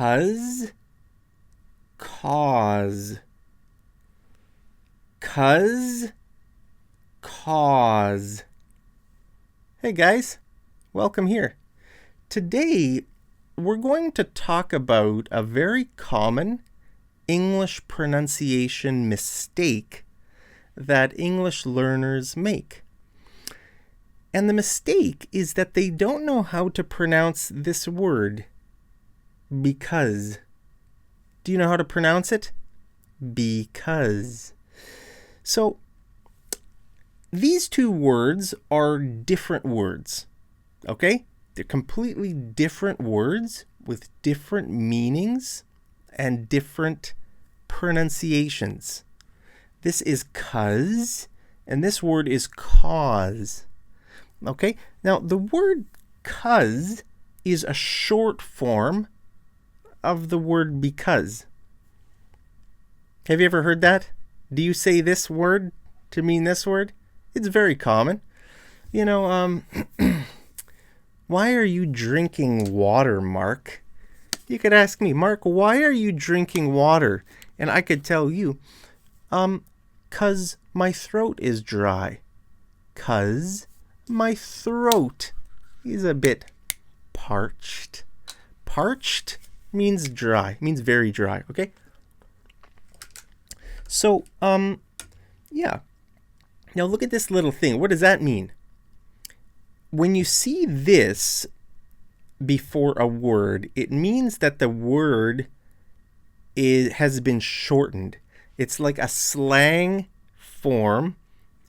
cause, cause, cause, cause. Hey guys, welcome here. Today, we're going to talk about a very common English pronunciation mistake that English learners make. And the mistake is that they don't know how to pronounce this word, because. Do you know how to pronounce it? Because. So, these two words are different words, okay? They're completely different words with different meanings and different pronunciations. This is cause, and this word is cause. Okay? Now, the word cause is a short form of the word because. Have you ever heard that? Do you say this word to mean this word? It's very common. You know, why are you drinking water, Mark? You could ask me, Mark, why are you drinking water? And I could tell you, 'cause my throat is dry. 'Cause my throat is a bit parched. Parched means dry, means very dry, okay? So, yeah. Now look at this little thing. What does that mean? When you see this before a word, it means that the word has been shortened. It's like a slang form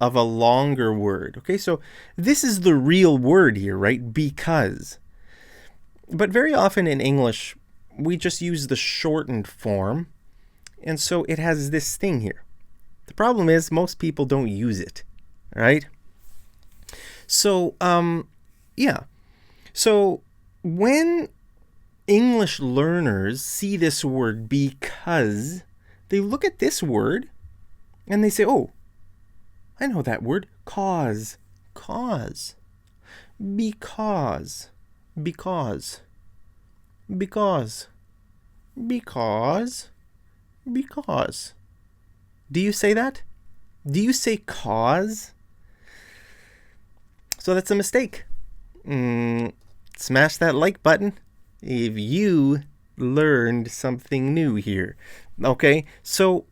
of a longer word. Okay, so this is the real word here, right? Because. But very often in English, we just use the shortened form, and so it has this thing here. The problem is most people don't use it, right? So, yeah. So when English learners see this word because, they look at this word and they say, oh, I know that word, cause, cause, because, because, because, because, because. Do you say that? Do you say cause? So that's a mistake. Smash that like button if you learned something new here. Okay, so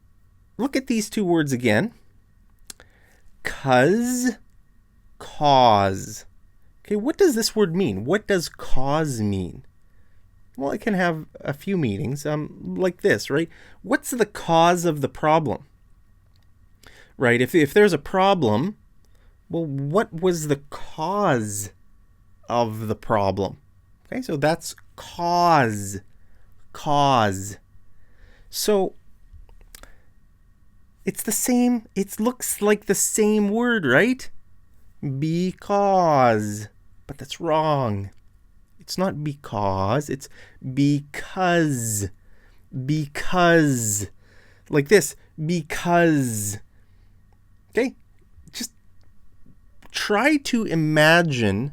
look at these two words again. Cause, cause. Okay, what does this word mean? What does cause mean? Well, it can have a few meanings, like this, right? What's the cause of the problem? Right, if there's a problem, well, what was the cause of the problem? Okay, so that's cause, cause. So it's the same, it looks like the same word, right? Because, but that's wrong. It's not because, it's because, because, like this, because. Okay, just try to imagine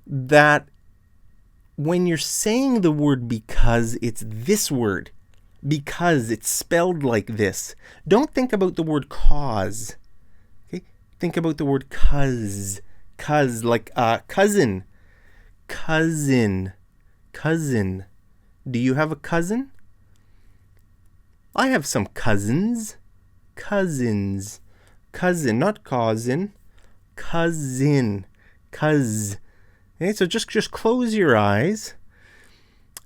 that when you're saying the word because, it's this word, because it's spelled like this. Don't think about the word cause. Okay, think about the word cause, like cousin. Cousin, cousin. Do you have a cousin? I have some cousins. Cousins. Cousin, not cousin. Cousin. Cuz. Okay, so just close your eyes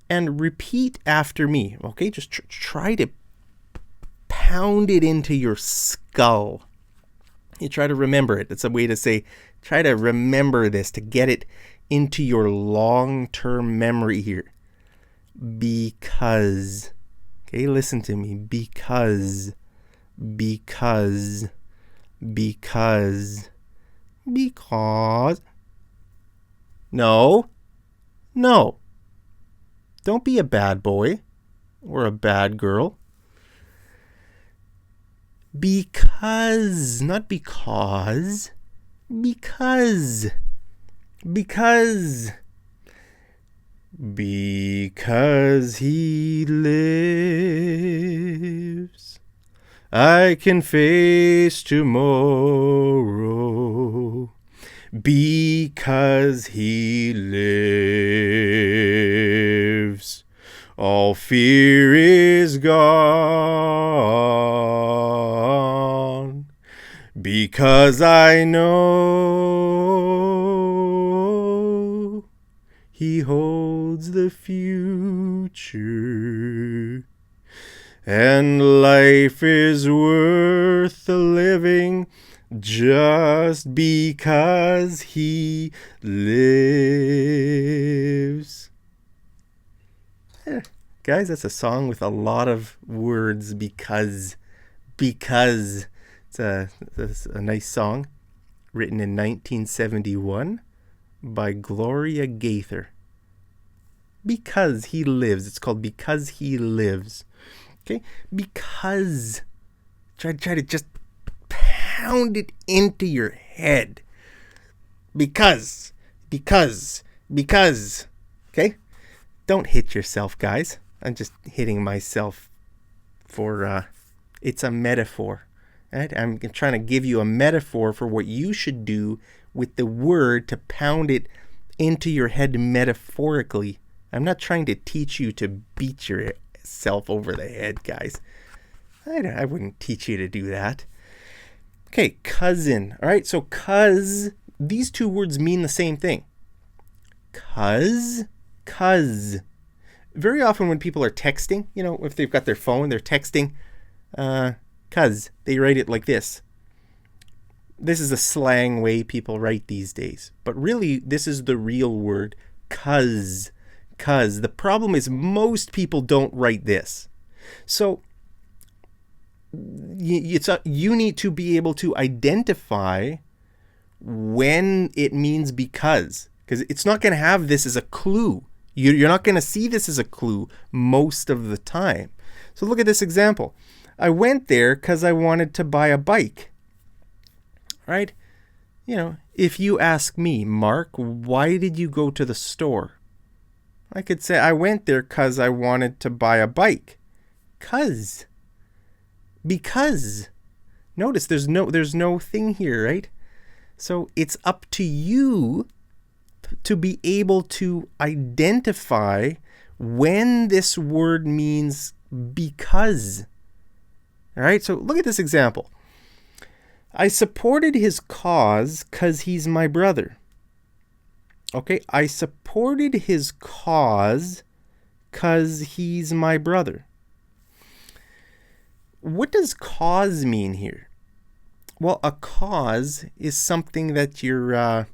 and repeat after me. Okay, just try to pound it into your skull. You try to remember it. That's a way to say, try to remember this, to get it into your long-term memory here. Because. Okay, listen to me. Because. Because. Because. Because. No. No. Don't be a bad boy or a bad girl. Because, not because. Because. Because. Because he lives, I can face tomorrow. Because he lives, all fear is gone. Because I know he holds the future, and life is worth the living just because he lives. Guys, that's a song with a lot of words. Because. It's a nice song written in 1971 by Gloria Gaither. Because he lives. It's called Because He Lives. Okay? Because. Try to just pound it into your head. Because. Okay? Don't hit yourself, guys. I'm just hitting myself for, it's a metaphor. Right? I'm trying to give you a metaphor for what you should do with the word to pound it into your head metaphorically. I'm not trying to teach you to beat yourself over the head, guys. I wouldn't teach you to do that. Okay, cousin. All right, so cuz, these two words mean the same thing. Cuz. Very often when people are texting, if they've got their phone, they're texting, cuz, they write it like this. This is a slang way people write these days. But really, this is the real word, cuz. The problem is most people don't write this. So you need to be able to identify when it means because it's not going to have this as a clue. You're not going to see this as a clue most of the time. So look at this example. I went there because I wanted to buy a bike. Right? If you ask me, Mark, why did you go to the store? I could say I went there because I wanted to buy a bike. Because. Notice there's no thing here, right? So it's up to you to be able to identify when this word means because. All right, so look at this example. I supported his cause because he's my brother. Okay, I supported his cause because he's my brother. What does cause mean here? Well, a cause is something that you're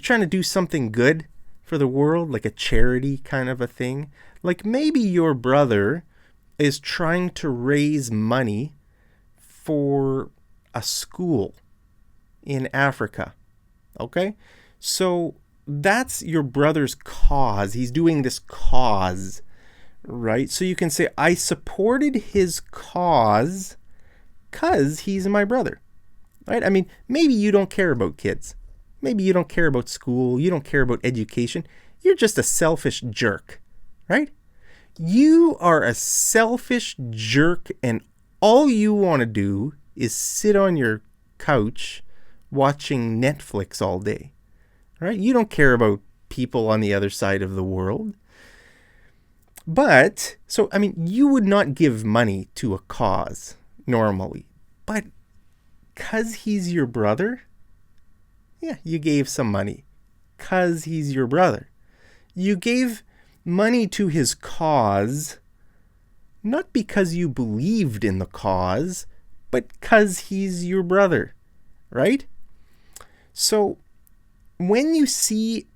trying to do something good for the world, like a charity kind of a thing. Like maybe your brother is trying to raise money for a school in Africa. Okay? So that's your brother's cause. He's doing this cause, right? So you can say, I supported his cause because he's my brother, right? I mean, maybe you don't care about kids. Maybe you don't care about school. You don't care about education. You're just a selfish jerk, right? You are a selfish jerk, and all you want to do is sit on your couch watching Netflix all day, right? You don't care about people on the other side of the world. But, you would not give money to a cause normally. But because he's your brother, yeah, you gave some money because he's your brother. You gave money to his cause, not because you believed in the cause, but because he's your brother, right? So when you see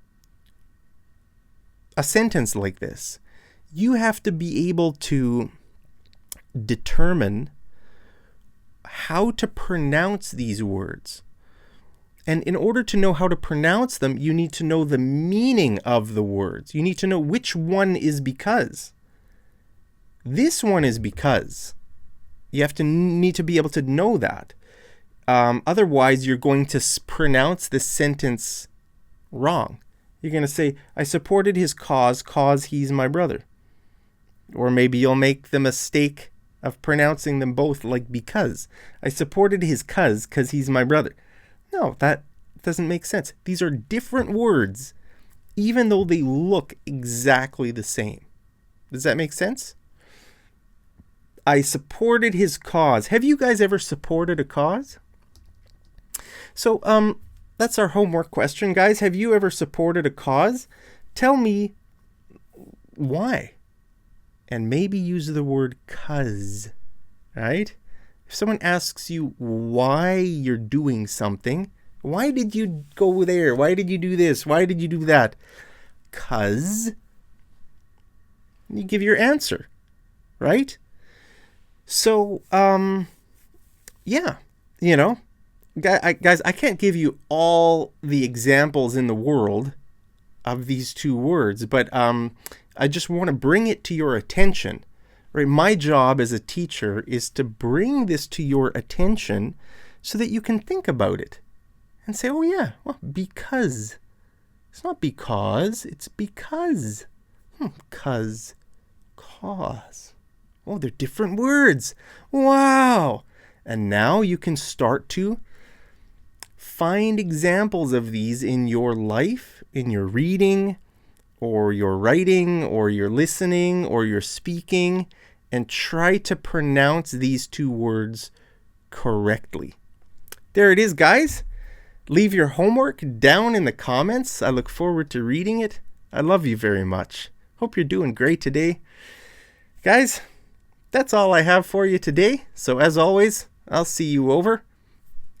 a sentence like this, you have to be able to determine how to pronounce these words. And in order to know how to pronounce them, you need to know the meaning of the words. You need to know which one is because. This one is because. You need to be able to know that. Otherwise, you're going to pronounce this sentence wrong. You're going to say, I supported his cause he's my brother. Or maybe you'll make the mistake of pronouncing them both like because. I supported his cuz he's my brother. No, that doesn't make sense. These are different words, even though they look exactly the same. Does that make sense? I supported his cause. Have you guys ever supported a cause? So, that's our homework question, guys. Have you ever supported a cause? Tell me why. And maybe use the word cuz, right? If someone asks you why you're doing something, why did you go there? Why did you do this? Why did you do that? Cuz. You give your answer, right? So, yeah, guys, I can't give you all the examples in the world of these two words, but I just want to bring it to your attention, right? My job as a teacher is to bring this to your attention so that you can think about it and say, oh yeah, well, because. It's not because, it's because. Cause, cause. Oh, they're different words. Wow. And now you can start to find examples of these in your life, in your reading, or your writing, or your listening, or your speaking, and try to pronounce these two words correctly. There it is, guys. Leave your homework down in the comments. I look forward to reading it. I love you very much. Hope you're doing great today. Guys, that's all I have for you today. So as always, I'll see you over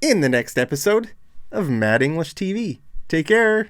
in the next episode of Mad English TV. Take care.